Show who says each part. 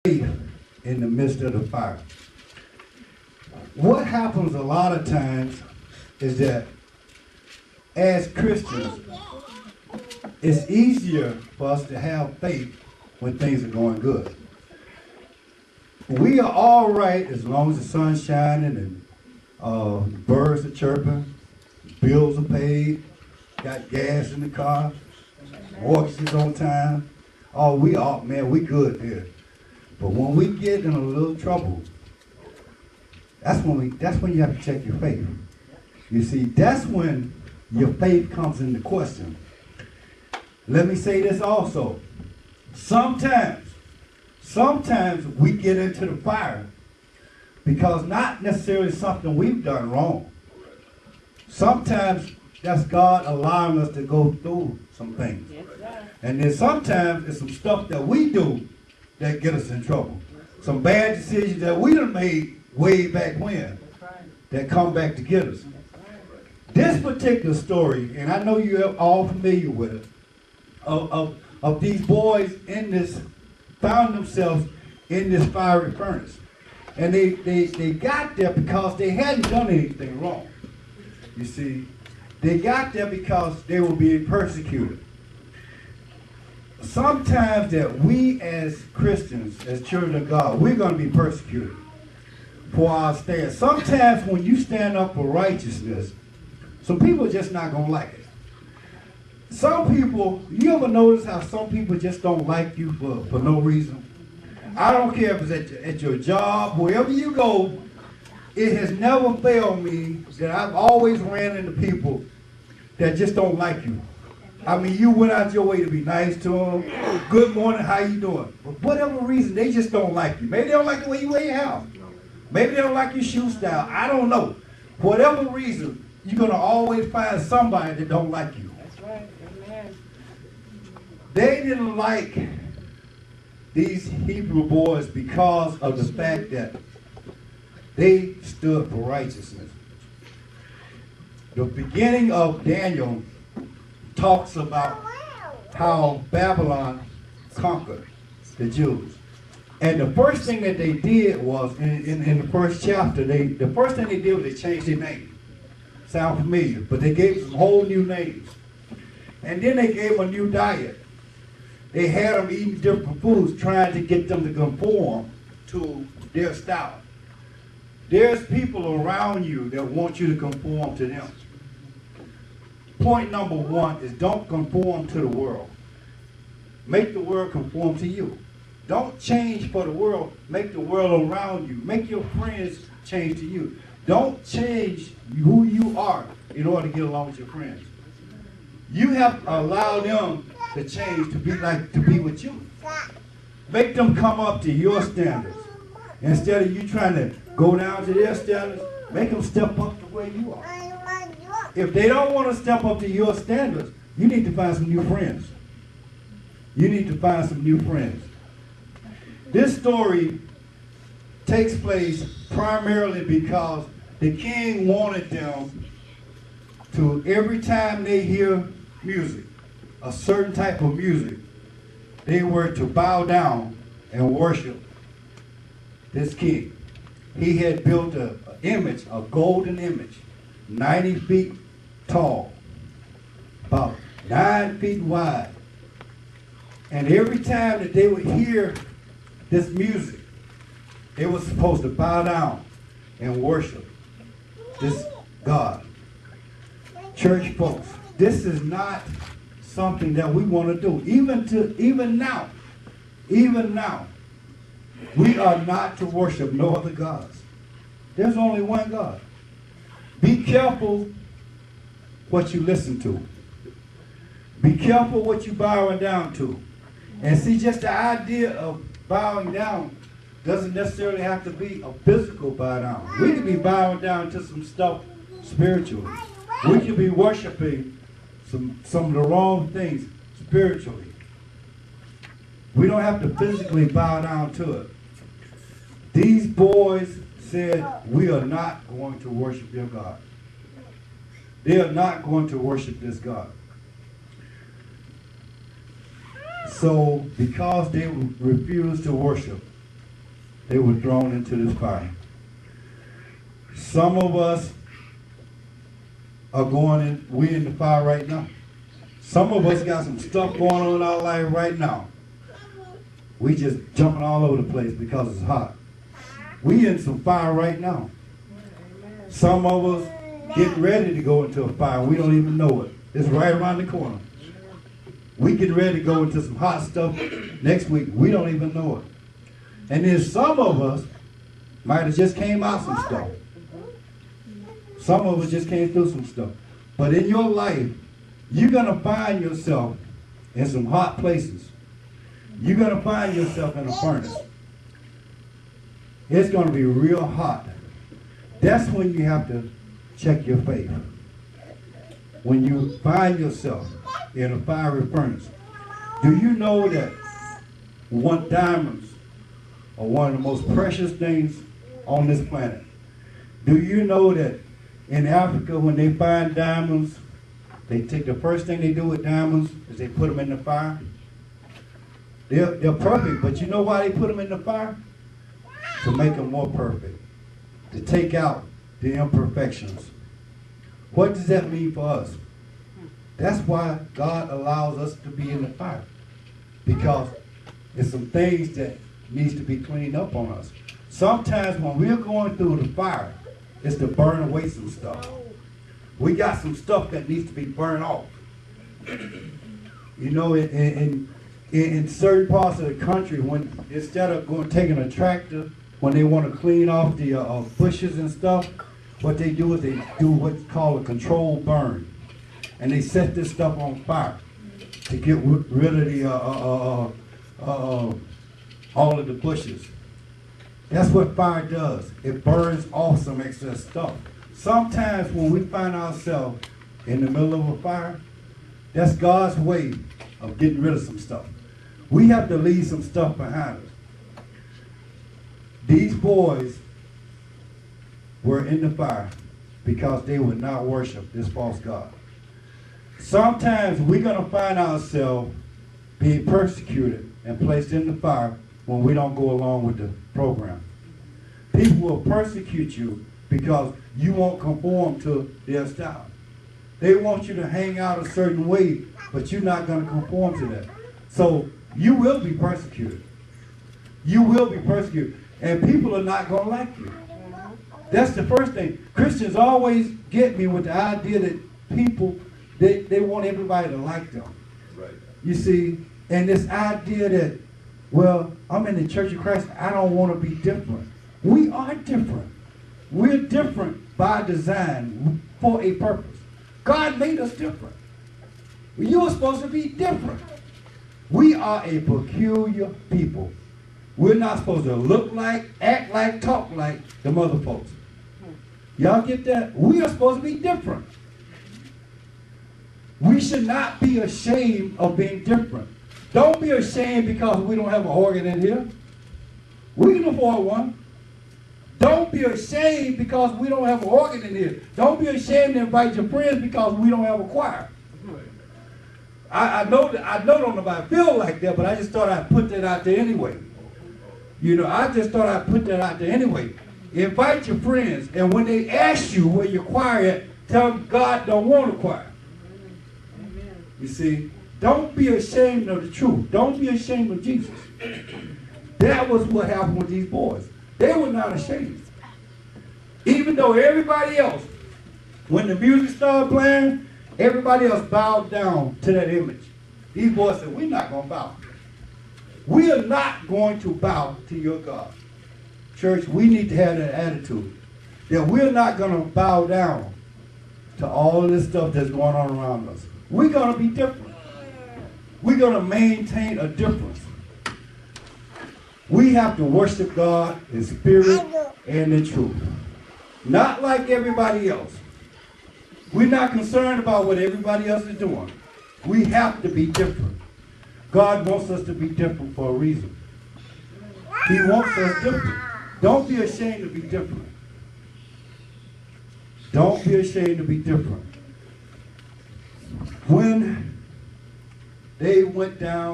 Speaker 1: faith in the midst of the fire. What happens a lot of times is that as Christians, it's easier for us to have faith when things are going good. We are all right as long as the sun's shining and birds are chirping, bills are paid, got gas in the car, mortgage is on time. Oh, we good there. But when we get in a little trouble, that's when you have to check your faith. You see, that's when your faith comes into question. Let me say this also. Sometimes we get into the fire because not necessarily something we've done wrong. Sometimes that's God allowing us to go through some things. And then sometimes it's some stuff that we do that get us in trouble. Some bad decisions that we done made way back when that come back to get us. This particular story, and I know you're all familiar with it, of these boys found themselves in this fiery furnace. And they got there because they hadn't done anything wrong. You see, they got there because they were being persecuted. Sometimes that we as Christians, as children of God, we're going to be persecuted for our stand. Sometimes when you stand up for righteousness, some people are just not going to like it. Some people, you ever notice how some people just don't like you for no reason? I don't care if it's at your job, wherever you go, it has never failed me that I've always ran into people that just don't like you. I mean, you went out your way to be nice to them. Good morning, how you doing? For whatever reason, they just don't like you. Maybe they don't like the way you wear your house. Maybe they don't like your shoe style. I don't know. For whatever reason, you're going to always find somebody that don't like you.
Speaker 2: That's right. Amen.
Speaker 1: They didn't like these Hebrew boys because of the fact that they stood for righteousness. The beginning of Daniel talks about how Babylon conquered the Jews. And the first thing that they did was, in the first chapter, the first thing they did was they changed their name. Sound familiar? But they gave them whole new names. And then they gave them a new diet. They had them eating different foods, trying to get them to conform to their style. There's people around you that want you to conform to them. Point number one is don't conform to the world. Make the world conform to you. Don't change for the world. Make the world around you. Make your friends change to you. Don't change who you are in order to get along with your friends. You have to allow them to change to be with you. Make them come up to your standards. Instead of you trying to go down to their standards, make them step up to where you are. If they don't want to step up to your standards, you need to find some new friends. You need to find some new friends. This story takes place primarily because the king wanted them to, every time they hear music, a certain type of music, they were to bow down and worship this king. He had built an image, a golden image, 90 feet tall, about 9 feet wide. And every time that they would hear this music, they were supposed to bow down and worship this God. Church folks, this is not something that we want to do. Even now, we are not to worship no other gods. There's only one God. Be careful what you listen to. Be careful what you're bowing down to. And see, just the idea of bowing down doesn't necessarily have to be a physical bow down. We can be bowing down to some stuff spiritually. We can be worshiping some of the wrong things spiritually. We don't have to physically bow down to it. These boys said, we are not going to worship your God. They are not going to worship this God. So, because they refused to worship, they were thrown into this fire. Some of us are we're in the fire right now. Some of us got some stuff going on in our life right now. We just jumping all over the place because it's hot. We in some fire right now. Some of us getting ready to go into a fire. We don't even know it. It's right around the corner. We getting ready to go into some hot stuff next week. We don't even know it. And then some of us might have just came out some stuff. Some of us just came through some stuff. But in your life, you're going to find yourself in some hot places. You're going to find yourself in a furnace. It's going to be real hot. That's when you have to check your faith. When you find yourself in a fiery furnace. Do you know that diamonds are one of the most precious things on this planet? Do you know that in Africa, when they find diamonds, the first thing they do with diamonds is they put them in the fire? They're perfect, but you know why they put them in the fire? To make them more perfect. To take out the imperfections. What does that mean for us? That's why God allows us to be in the fire. Because there's some things that needs to be cleaned up on us. Sometimes when we're going through the fire, it's to burn away some stuff. We got some stuff that needs to be burned off. You know, in certain parts of the country, when instead of taking a tractor, when they want to clean off the bushes and stuff, what they do is they do what's called a controlled burn. And they set this stuff on fire to get rid of the all of the bushes. That's what fire does. It burns off some excess stuff. Sometimes when we find ourselves in the middle of a fire, that's God's way of getting rid of some stuff. We have to leave some stuff behind us. These boys were in the fire because they would not worship this false god. Sometimes we're going to find ourselves being persecuted and placed in the fire when we don't go along with the program. People will persecute you because you won't conform to their style. They want you to hang out a certain way, but you're not going to conform to that. So you will be persecuted. You will be persecuted. And people are not going to like you. That's the first thing. Christians always get me with the idea that people, they want everybody to like them. Right. You see, and this idea that, well, I'm in the Church of Christ, I don't want to be different. We are different. We're different by design for a purpose. God made us different. You were supposed to be different. We are a peculiar people. We're not supposed to look like, act like, talk like the other folks. Y'all get that? We are supposed to be different. We should not be ashamed of being different. Don't be ashamed because we don't have an organ in here. We can afford one. Don't be ashamed because we don't have an organ in here. Don't be ashamed to invite your friends because we don't have a choir. I know don't nobody feel like that, but I just thought I'd put that out there anyway. You know, I just thought I'd put that out there anyway. Invite your friends, and when they ask you where your choir at, tell them God don't want a choir. You see, don't be ashamed of the truth. Don't be ashamed of Jesus. That was what happened with these boys. They were not ashamed. Even though everybody else, when the music started playing, everybody else bowed down to that image. These boys said, we're not going to bow. We are not going to bow to your God. Church, we need to have that attitude that we're not going to bow down to all of this stuff that's going on around us. We're going to be different. We're going to maintain a difference. We have to worship God in spirit and in truth. Not like everybody else. We're not concerned about what everybody else is doing. We have to be different. God wants us to be different for a reason. He wants us different. Don't be ashamed to be different. Don't be ashamed to be different. When they went down